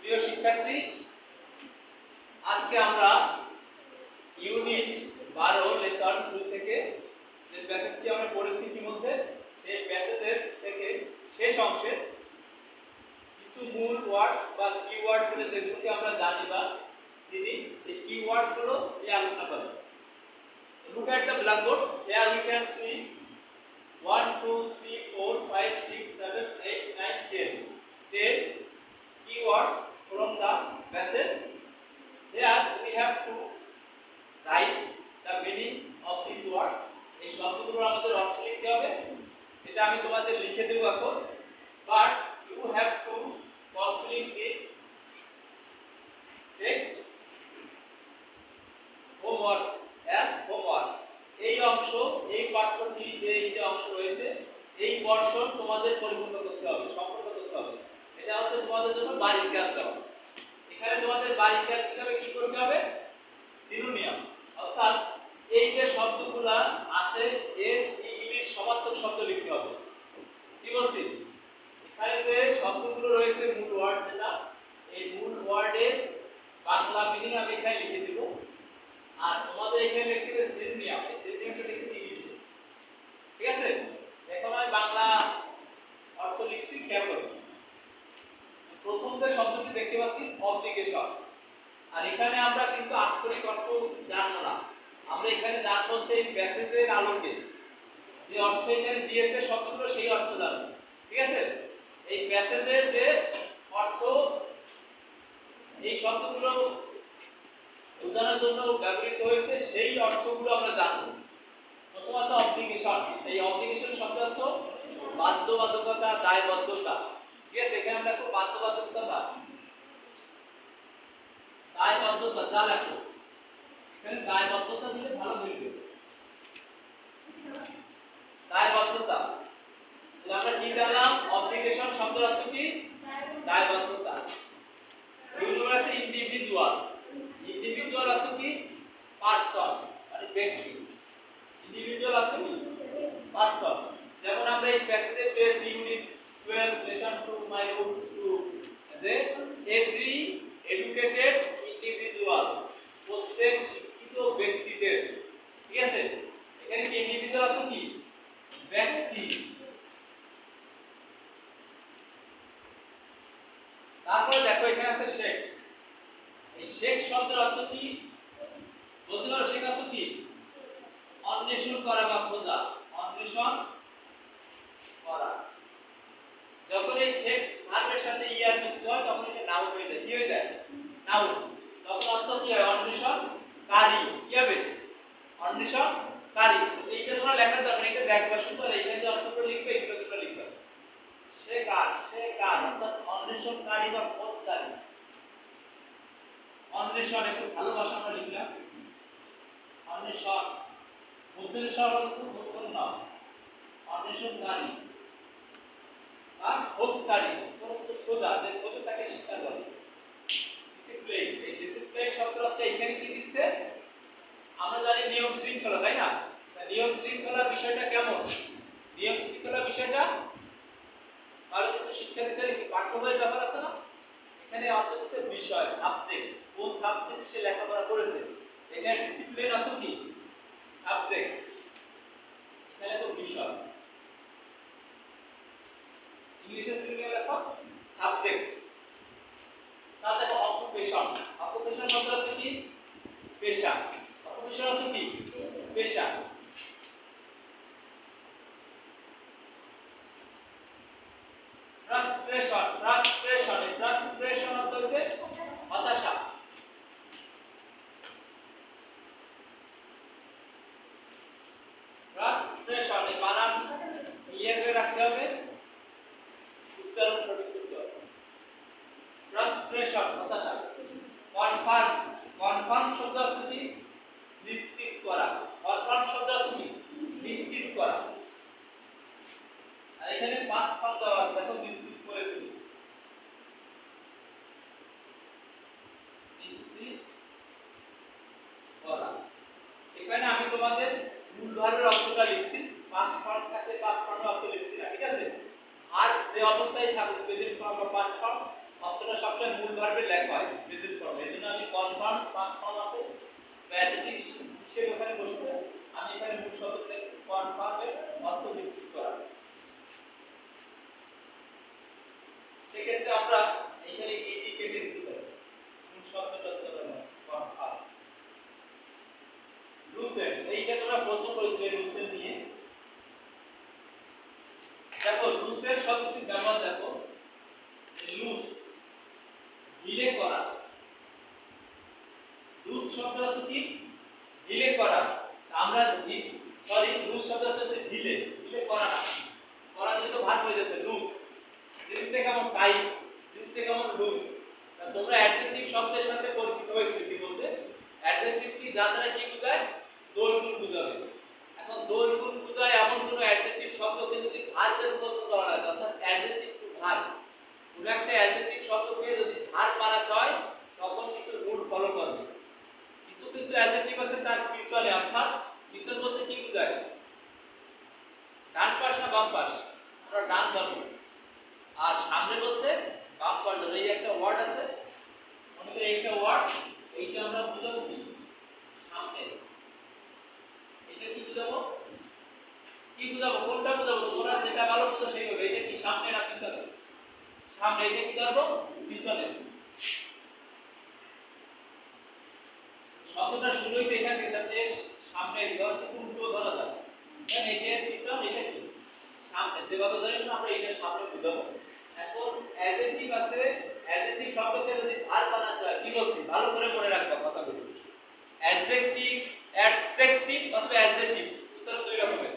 প্রিয় শিক্ষার্থী, আজকে আমরা ইউনিট 12 লেসন 2 থেকে যে প্যাসেজটি আমরা পড়েছি ইতিমধ্যে সেই প্যাসেজের থেকে শেষ অংশে কিছু মূল ওয়ার্ড বা কিওয়ার্ড গুলো যেগুলোকে আমরা জানি বা চিনি সেই কিওয়ার্ড গুলো নিয়ে আলোচনা করব। Look at the blackboard. Here we can see 1 2 3 4 5 6 7 8 9 10 10 keywords from the passage. Here we have to write the meaning of this word. এই শব্দগুলোর আমাদের অর্থ লিখতে হবে। এটা আমি তোমাদের লিখে দেব এখন। But you have to complete this text homework as homework. এই অংশ, এই পাঠ্যটি যে অংশ রয়েছে এই পোরশন তোমাদের পরিপূর্ণ করতে হবে, সম্পূর্ণ করতে হবে। এটা হচ্ছে তোমাদের জন্য বাড়ির কাজ দেওয়া। এখানে তোমাদের বাড়ির কাজ হিসাবে কি করতে হবে? সিনোনিয়াম, অর্থাৎ এই যে শব্দগুলো আছে এর ইংলিশ সমার্থক শব্দ লিখতে হবে। কি বলছি? এখানে যে শব্দগুলো রয়েছে মূল ওয়ার্ড যেটা, এই মূল ওয়ার্ডের বাংলা মিনিং আমি এখানে লিখে দেব। আর তোমাদের এখানে লিখতে হবে সিনোনিয়াম। এই সিনোনিয়ামটা লিখতে ইংলিশে। ঠিক আছে? এখন আমি বাংলা অর্থ লিখছি, খেয়াল করো। প্রথম যে শব্দটি দেখতে পাচ্ছি অবলিগেশন। আর এখানে আমরা কিন্তু আক্ষরিক অর্থ জানবো না। আমরা এখানে জানবো সেই প্যাসেজের আলোকে যে অর্থ এখানে দিয়েছে শব্দগুলো সেই অর্থ জানবো। ঠিক আছে? এই প্যাসেজের যে অর্থ এই শব্দগুলো বোঝানোর জন্য ব্যবহৃত হয়েছে সেই অর্থগুলো আমরা জানবো। প্রথম আছে অবলিগেশন। এই অবলিগেশন শব্দের অর্থ বাধ্যবাধকতা, দায়বদ্ধতা। ঠিক আছে? এখানে আমরা খুব বাধ্যবাধকতা, দায়বদ্ধতা যা লেখো এখানে দায়বদ্ধতা দিলে ভালো মিলবে। দায়বদ্ধতা, তাহলে আমরা কি জানলাম? অবলিগেশন শব্দের অর্থ কি? দায়বদ্ধতা। দুই নম্বর আছে ইন্ডিভিজুয়াল। ইন্ডিভিজুয়াল অর্থ কি? পারসন, মানে ব্যক্তি। ইন্ডিভিজুয়াল অর্থ কি? পারসন। যেমন আমরা এই প্যাসেজে পেয়েছি ইউনিট 12 লেসন 2 মাই রুটস টু যে এভরি এডুকেটেড ইন্ডিভিজুয়াল, প্রত্যেক শিক্ষিত ব্যক্তিদের। ঠিক আছে? এখানে কি ইন্ডিভিজুয়াল অর্থ কি? ব্যক্তি। তারপর দেখো এখানে আছে শেখ। এই শেখ শব্দের অর্থ কি? বলতে পারো শেখ অর্থ কি? অন্বেষণ করা বা খোঁজা, অন্বেষণ করা। যখন এই শেখ ভার্বের সাথে ইয়ার যুক্ত হয় তখন এটা নাউন হয়ে যায়। কি হয়ে যায়? নাউন। তখন অর্থ কি হয়? অন্বেষণকারী। কি হবে? অন্বেষণকারী। এইটা তোমরা লেখার দরকার, এটা দেখবা শুধু। আর এইখানে যে অর্থগুলো লিখবে এগুলো তোমরা লিখবে। শেখার, অর্থাৎ অন্বেষণকারী বা খোঁজকারী। অন্বেষণ একটু ভালোবাসা আমরা লিখলাম। অন্বেষণ বুদ্ধির সরল উত্তর না। অন্বেষণকারী আর খোঁজকারী, খোঁজা, যে খোঁজে তাকে শিক্ষা করে। ডিসিপ্লিন, এই ডিসিপ্লিন শব্দের অর্থ এখানে কি দিচ্ছে? আমরা জানি নিয়ম শৃঙ্খলা, তাই না? নিয়ম শৃঙ্খলা বিষয়টা কেমন? নিয়ম শৃঙ্খলা বিষয়টা আরো কিছু শিক্ষা দিতে হলে কি পাঠ্য বইয়ের ব্যাপার আছে না? এখানে অর্থ হচ্ছে বিষয়, সাবজেক্ট। কোন সাবজেক্ট সে লেখাপড়া করেছে। এখানে ডিসিপ্লিন অর্থ কি? সাবজেক্ট। এখানে তো বিষয়। ইংলিশে সিঙ্গেল লেখো সাবজেক্ট। তাহলে দেখো অকুপেশন। অকুপেশন শব্দের অর্থ কি? পেশা। অকুপেশন অর্থ কি? পেশা। ফ্রাস্ট্রেশন, ফ্রাস্ট্রেশন অর্থ হচ্ছে হতাশা। ফ্রাস্ট্রেশন এই বানান ক্লিয়ার করে রাখতে হবে, উচ্চারণ সঠিক করতে হবে। ফ্রাস্ট্রেশন হতাশা। কনফার্ম, কনফার্ম শব্দ অর্থ কি? নিশ্চিত করা। কনফার্ম শব্দ অর্থ কি? নিশ্চিত করা। আর এখানে পাস্ট ফর্ম দেওয়া আছে, দেখো নিশ্চিত করেছিল। নিশ্চিত করা। এখানে আমি তোমাদের মূল ভার্বের অর্থটা লিখছি, পাস্ট ফর্ম থাকলে পাস্ট ফর্মের অর্থ লিখছি না। ঠিক আছে? আর যে অবস্থায় থাকুক প্রেজেন্ট ফর্ম বা পাস্ট ফর্ম অর্থটা সবসময় ফর্মে মূল ভার্বে লেখা হয় প্রেজেন্ট ফর্মে। এজন্য আমি কনফার্ম পাস্ট ফর্ম আছে অ্যাডজেক্টিভ হিসেবে ওখানে বসেছে, আমি এখানে মূল শব্দ লিখছি কনফার্মের অর্থ নিশ্চিত করা। সেক্ষেত্রে আমরা এখানে এটি কেটে দিতে পারি, মূল শব্দটা ধরে নাও কনফার্ম। লুসেন, এইটা তোমরা প্রশ্ন করেছিলে লুসেন নিয়ে। দেখো লুসের শব্দটি ব্যবহার দেখো, লুজ ঢিলে করা। লুজ শব্দটা কি? ঢিলে করা। আমরা সরি লুজ শব্দটা হচ্ছে ঢিলে, ঢিলে করা না, করা যেহেতু ভাগ হয়ে যাচ্ছে লুজ, জিনিসটা কেমন টাইট, জিনিসটা কেমন লুজ। তোমরা অ্যাডজেক্টিভ শব্দের সাথে পরিচিত হয়েছে কি বলতে? অ্যাডজেক্টিভটি যা দ্বারা কি বোঝায়? দোল গুণ বোঝাবে। এখন দোল গুণ বোঝায় এমন কোনো অ্যাডজেক্টিভ শব্দকে যদি ভার্বে রূপান্তর করা হয়, অর্থাৎ অ্যাডজেক্টিভ টু ভার্ব, কোনো একটা অ্যাডজেক্টিভ শব্দকে যদি ভার্ব বানাতে হয় তখন কিছু রুল ফলো করবে। কিছু কিছু অ্যাডজেক্টিভ আছে তার পিছনে, অর্থাৎ পিছন বলতে কি বোঝায়? ডান পাশ না বাম পাশ? আমরা ডান ধরব। আর সামনে বলতে বাম পাশ ধরব। এই একটা ওয়ার্ড আছে, মনে করে এইটা ওয়ার্ড, এইটা আমরা বুঝাবো কি? সামনে। এটা কি বুঝাবো? কি বুঝাবো? কোনটা বুঝাবো? তোমরা যেটা ভালো বুঝো সেই হবে। এটা কি সামনে না পিছনে? সামনে। এটা কি ধরবো? পিছনে। শব্দটা শুরু হইছে এখান থেকে, তাহলে সামনে ধর উল্টো ধরা যায়। মানে এটা পিছন, এটা কি সামনে। যেভাবে ধরি না আমরা এটা সামনে বুঝাবো। এখন অ্যাডজেক্টিভ আছে, অ্যাডজেক্টিভ শব্দকে যদি ভার্ব বানাতে হয় কি বলছি? ভালো করে মনে রাখবা কথাগুলো। অ্যাডজেক্টিভ, অ্যাডজেক্টিভ অথবা অ্যাডজেক্টিভ উচ্চারণ দুই রকমের।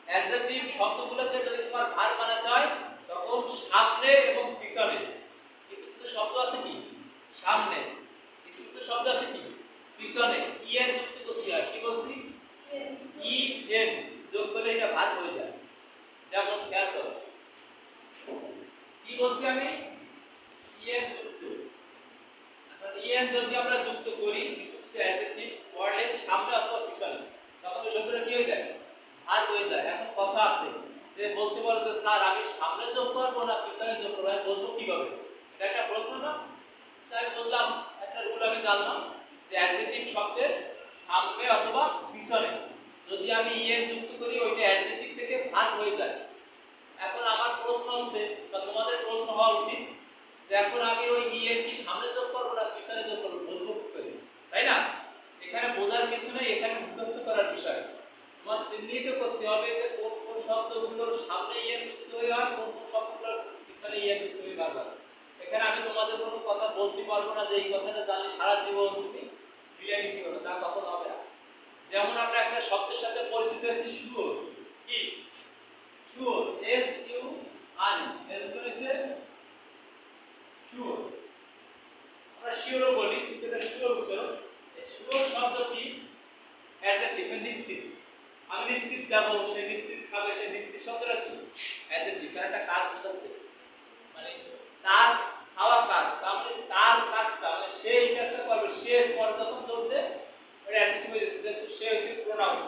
অ্যাডজেক্টিভ শব্দগুলোকে যদি তোমার ভার্ব বানাতে হয় তখন সামনে এবং পিছনে। কিছু কিছু শব্দ আছে কি সামনে, কিছু কিছু শব্দ আছে কি পিছনে। ইএন যুক্ত করতে হয়। কি বলছি? ইএন যোগ করলে এটা ভার্ব হয়ে যায়। যেমন খেয়াল করো, কি বলছি আমি? ইএন যুক্ত। এখন ইএন যদি আমরা যুক্ত করি কিছু কিছু অ্যাডজেক্টিভ ওয়ার্ডের সামনে অথবা পিছনে, তখন ওই শব্দটা কি হয়ে যায়? ভার্ব হয়ে যায়। এখন কথা আছে যে বলতে পারো যে স্যার আমি সামনে যোগ করব না পিছনে যোগ করব, আমি বলবো কিভাবে? এটা একটা প্রশ্ন না? তাই বললাম একটা রুল আমি জানলাম যে অ্যাডজেক্টিভ শব্দের সামনে অথবা পিছনে যদি আমি ইএন যুক্ত করি ওইটা অ্যাডজেক্টিভ থেকে ভার্ব হয়ে যায়। এখন আমার প্রশ্ন হচ্ছে বা তোমাদের প্রশ্ন হওয়া উচিত যে এখন আমি ওই ইএন কি সামনে যোগ করব না পিছনে যোগ করব, বুঝবো কি করে? তাই না? এখানে বোঝার কিছু নেই, এখানে মুখস্থ করার বিষয়। তোমার চিহ্নিত করতে হবে যে কোন কোন শব্দগুলোর সামনে ইএন যুক্ত হয়ে হয়, কোন কোন শব্দগুলোর পিছনে ইএন যুক্ত হয়ে বারবার। এখানে আমি তোমাদের কোনো কথা বলতে পারবো না যে এই কথাটা জানলে সারা জীবন তুমি মিলিয়ে নিতে পারবে, তা কখনো হবে না। যেমন আমরা একটা শব্দের সাথে পরিচিত আছি শিওর। কি শিওর? এস ইউ আর ই, এর হচ্ছে শিওর। আমরা শিওরও বলি কিন্তু এটা শিওর উচ্চারণ। এই শিওর শব্দটি অ্যাডজেক্টিভ, নিশ্চিত। আমি নিশ্চিত যাব, সে নিশ্চিত খাবে, সে নিশ্চিত শব্দটা কি? অ্যাডজেক্টিভ। তার একটা কাজ বোঝাচ্ছে, মানে তার খাওয়া কাজ, তার মানে তার কাজটা মানে সে এই কাজটা করবে, সে পর যখন চলতে ওই অ্যাডজেক্টিভ হয়ে যাচ্ছে। যেহেতু সে হচ্ছে প্রোনাউন,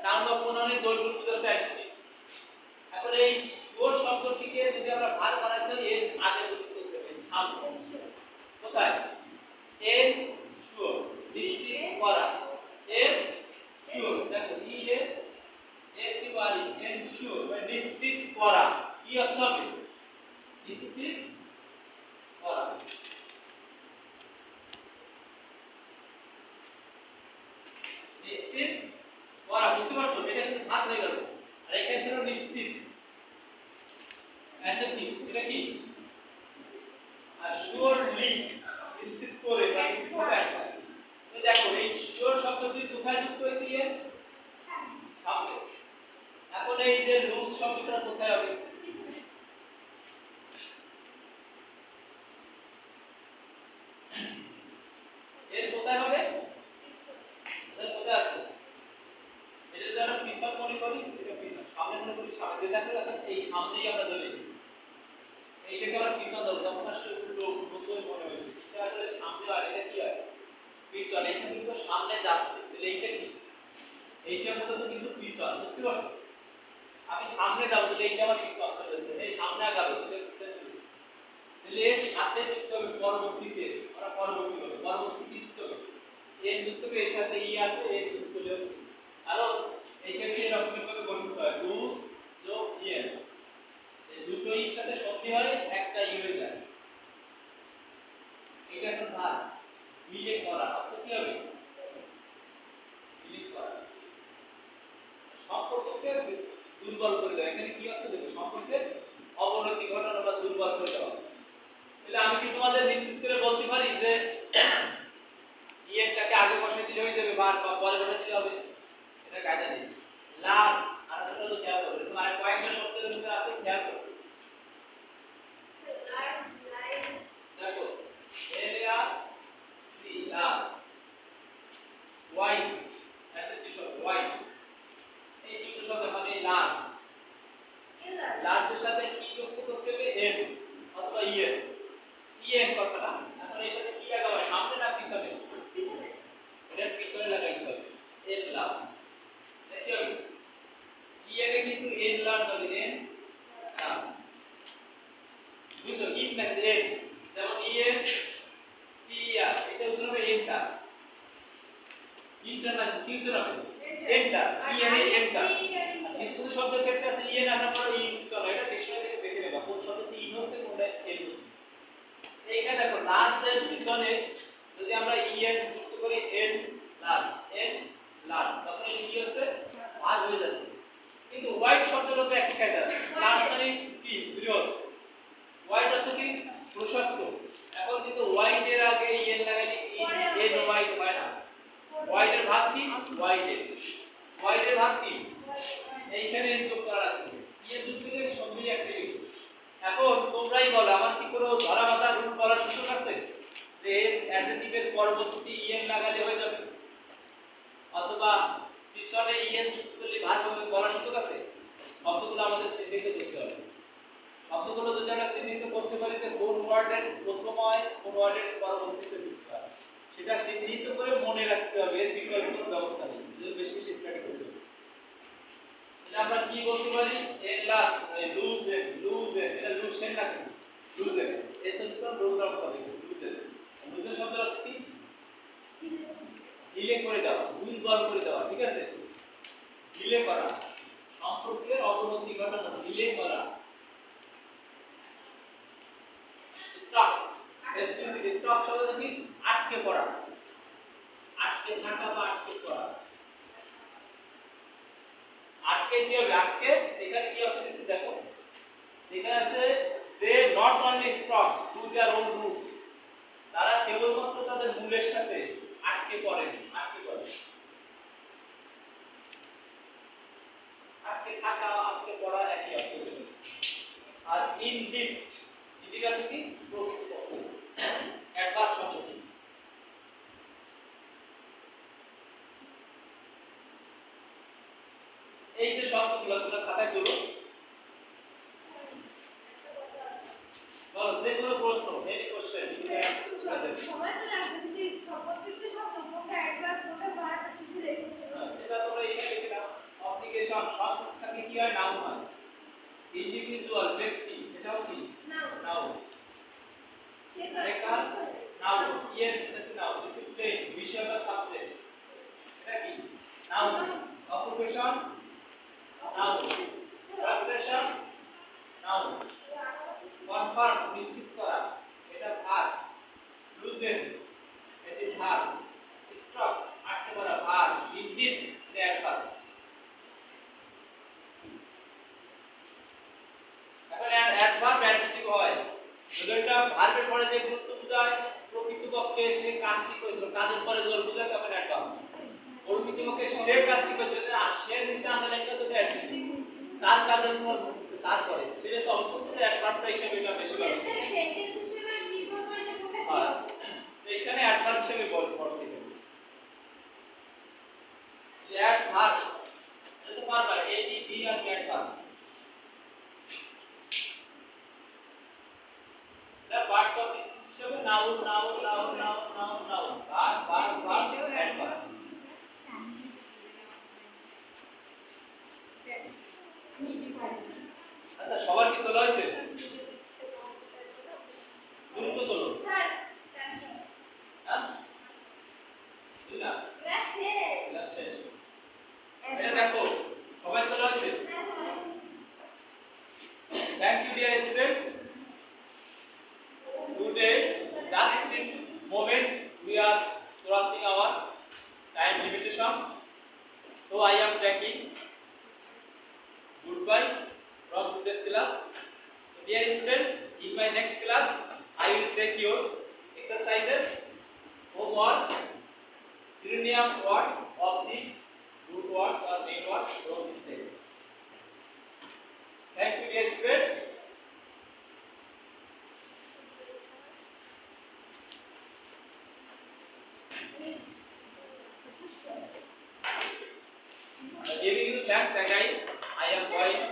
নাউন বা প্রোনাউনের দোষ গুণ বোঝাচ্ছে অ্যাডজেক্টিভ। এখন এই শিওর শব্দটিকে যদি আমরা ভার্ব বানাতে হয় এর আগে যুক্ত করতে হবে সামনে। কোথায়? এর শিওর, নিশ্চিত করা। এর শিওর, দেখো ই এর S U R E, ensure মানে নিশ্চিত করা। কি অর্থ হবে? নিশ্চিত করা। নিশ্চিত করা, বুঝতে পারছো? এটা কিন্তু ভাগ হয়ে গেল। আর এখানে ছিল নিশ্চিত অ্যাডজেক্টিভ, এটা কি? আর শিওরলি নিশ্চিত করে বা নিশ্চিত করে একটা। তো দেখো এই শিওর শব্দটি কোথায় যুক্ত হয়েছে? এর সামনে। এখন এই যে লুজ শব্দটা কোথায় হবে? এর কোথায় হবে? এর কোথায় আছে? এটা যদি আমরা পিছন মনে করি এটা পিছন, সামনে মনে করি সামনে, যেটা করে এই সামনেই আমরা ধরে নিই। এইটাকে আমরা পিছন ধরব, তখন আসলে উল্টো উল্টোই মনে হয়েছে। এটা আসলে সামনে আর এটা কি হয়? পিছন। এটা কিন্তু সামনে যাচ্ছে, তাহলে এইটা কি? এইটা মূলত কিন্তু পিছন, বুঝতে পারছো? আমি সামনে যাব, তাহলে এইটা আমার পিছন চলে যাচ্ছে। এই সামনে আগাবে, তাহলে পিছনে চলে যাচ্ছে। তাহলে এর সাথে যুক্ত হবে পরবর্তীতে, আমরা পরবর্তীতে যুক্ত হবে এর যুক্ত হবে এর সাথে ই আছে, এর যুক্ত হবে কারণ এইখানে এরকম ভাবে গঠিত হয় লুজ যোগ ইয়েন, এই দুটো এর সাথে সন্ধি হয় একটা ই হয়ে যায়। এটা একটা ধার মিলে করা অর্থ কি হবে মিলে করা, সম্পর্ককে দুর্বল করে দেওয়া। এখানে কি অর্থ দেবে সম্পর্কের অবনতি ঘটানো বা দুর্বল করে দেওয়া। তাহলে আমি কি তোমাদের নিশ্চিত করে বলতে পারি যে ইয়েটাকে আগে বসাই দিলে হয়ে যাবে বা পরে বসাই দিলে হবে? এটা কাজে নেই। লাভ আর এটা তো খেয়াল করবে, তোমার কয়েকটা শব্দের ভিতরে আছে খেয়াল করবে। দেখো এরিয়া সি লাভ ওয়াই এটা কি শব্দ ওয়াই, এই দুটো শব্দ মানে লাভ, লাভের সাথে কি যুক্ত করতে হবে এন অথবা ইএন, ইএন কথাটা এখন এর সাথে কি লাগাবো সামনে না পিছনে? পিছনে, এটা পিছনে লাগাইতে হবে এন লাভ। দেখো ইএন এ কিন্তু এন লাভ হবে এন লাভ, বুঝছো ইন না এন, যেমন ইএন পিয়া এটা উচ্চারণ হবে এনটা, ইনটা না কি উচ্চারণ হবে এনটা, ইএন এ এনটা। কিছু শব্দের ক্ষেত্রে আছে ইএন আসার পরে ই উচ্চারণ, এটা ডিকশনারি থেকে দেখে নেবা কোন শব্দটি ইন হচ্ছে কোনটা এন হচ্ছে। এইখানে দেখো লাস্টের পিছনে যদি আমরা ইএন যুক্ত করি এন লাস্ট তখন কি হচ্ছে ভাগ হয়ে যাচ্ছে। কিন্তু হোয়াইট শব্দের তো একই কায়দা, লাস্ট মানে কি বৃহৎ, হোয়াইট অর্থ কি প্রশস্ত। এখন কিন্তু হোয়াইট এর আগে ইএন লাগালে এন হোয়াইট হয় না, হোয়াইট এর ভাগ কি হোয়াইট এর ভাগ কি এইখানে যোগ করা আছে, ইএন যুক্ত করে সবই একটা কিছু। এখন তোমরাই বলো আমার কি কোনো ধরা বাঁধা রুল করার সুযোগ আছে যে অ্যাডজেক্টিভের পরবর্তীতে ইএন লাগালে হয়ে যাবে অথবা পিছনে ইএন যুক্ত করলে ভাগ হবে বলার সুযোগ আছে? শব্দগুলো আমাদের চিহ্নিত করতে হবে। শব্দগুলো যদি আমরা চিহ্নিত করতে পারি যে কোন ওয়ার্ডের প্রথম হয় কোন ওয়ার্ডের পরবর্তীতে যুক্ত হয় সেটা চিহ্নিত করে মনে রাখতে হবে, এর বিকল্প কোনো ব্যবস্থা নেই, যদি বেশি বেশি স্টাডি করতে হবে। আমরা কি বলতে পারি এন লাস্ট লুজেন এটা লুজেন না লুজেন এসেনশন রোজাম হবে লুজেন শব্দের অর্থ কি ঢিলে করে দেওয়া, দুর্বল করে দেওয়া, ঠিক আছে ঢিলে করা, সম্পর্কের অবনতি ঘটানো, ঢিলে করা। স্টক এসপিসি স্টক শব্দ কি আটকে পড়া, আটকে থাকা বা আটকে পড়া, আটকে কি হবে আটকে এখানে কি অপশন দিচ্ছে দেখো এখানে আছে they not only struck to their own route, তারা কেবলমাত্র তাদের মূলের সাথে আটকে পড়ে, আটকে থাকা আটকে পড়া একই অর্থ। আর ইনডিপ আছে কি প্রকৃতপক্ষে অ্যাডভার্ব শব্দ, এই যে শব্দগুলো খাতায় তুলো বলো যে কোনো প্রশ্ন এনি কোশ্চেন সময় তো লাগবে যদি প্রত্যেকটা শব্দ কোনটা অ্যাডভার্ব কোনটা ভার্ব কিছু লিখে এটা তোমরা এখানে লিখে নাও। অব্লিগেশন শব্দ থেকে কি হয় নাউন হয়, ইন্ডিভিজুয়াল ব্যক্তি এটাও কি নাউন, সেটা নাউন ইয়ের এটা কি নাউন, ডিসিপ্লিন বিষয় বা সাবজেক্ট এটা কি noun, occupation noun, translation noun, confirm নিশ্চিত করা এটা ভার্ব, লুজেন এটি ভার্ব, স্ট্রক আটকে পড়া ভার্ব, ইনডিড এটা অ্যাডভার্ব। এখন অ্যাডভার্ব অ্যাডজেক্টিভ হয় যদি এটা ভার্বের পরে যে গুরুত্ব বোঝায় প্রকৃতপক্ষে সে কাজটি করেছিল কাজের পরে জোর বোঝায় তখন অ্যাডভার্ব, প্রকৃতপক্ষে সে কাজটি করেছিল আর সে নিচে আমরা লিখলে তো অ্যাডজেক্টিভ, তার কাজের পর তারপরে সেটা তো অবশ্যই অ্যাডভার্বটা হিসেবে এটা বেশি ব্যবহার হয় সেন্টেন্স হিসেবে নির্ভর করে যে কোনটা হয় এখানে অ্যাডভার্ব হিসেবে পড়ছি অ্যাডভার্ব এটা তো পারবা এডি বি আর adverb the parts of this system noun verb adverb। আচ্ছা সবার কি তোলা হয়েছে? Dear students, in my next class, I will check your exercises, homework, synonym words of these root words or main words from this text. Thank you, dear students.